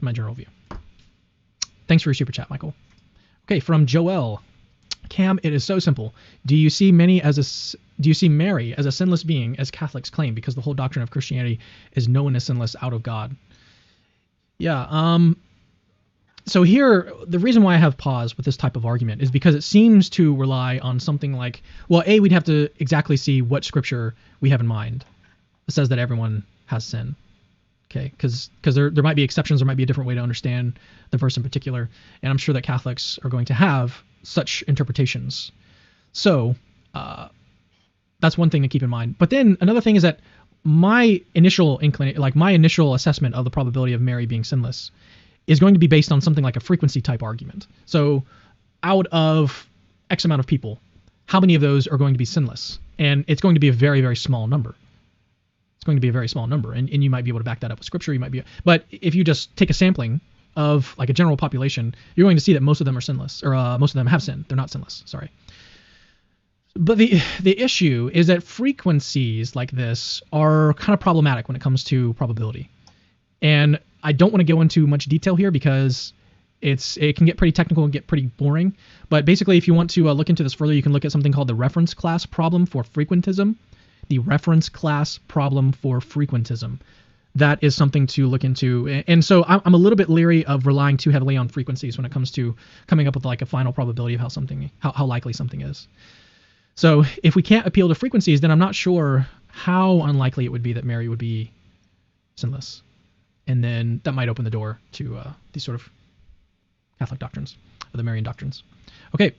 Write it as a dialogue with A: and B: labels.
A: My general view. Thanks for your super chat, Michael. Okay, from Joel. Cam, it is so simple. Do you see Mary as a sinless being, as Catholics claim, because the whole doctrine of Christianity is no one is sinless out of God? Yeah. So here, the reason why I have pause with this type of argument is because it seems to rely on something like, well, A, we'd have to exactly see what scripture we have in mind that says that everyone has sin. Okay, because there might be exceptions, there might be a different way to understand the verse in particular, and I'm sure that Catholics are going to have such interpretations. So that's one thing to keep in mind. But then another thing is that my initial assessment of the probability of Mary being sinless is going to be based on something like a frequency type argument. So out of X amount of people, how many of those are going to be sinless? And it's going to be a very, very small number. It's going to be a very small number, and you might be able to back that up with scripture. But if you just take a sampling of like a general population, you're going to see that most of them are sinless, or most of them have sin. They're not sinless. Sorry. But the issue is that frequencies like this are kind of problematic when it comes to probability, and I don't want to go into much detail here because it can get pretty technical and get pretty boring. But basically, if you want to look into this further, you can look at something called the reference class problem for frequentism. The reference class problem for frequentism. That is something to look into. And so I'm a little bit leery of relying too heavily on frequencies when it comes to coming up with like a final probability of how likely something is. So if we can't appeal to frequencies, then I'm not sure how unlikely it would be that Mary would be sinless. And then that might open the door to these sort of Catholic doctrines, or the Marian doctrines. Okay,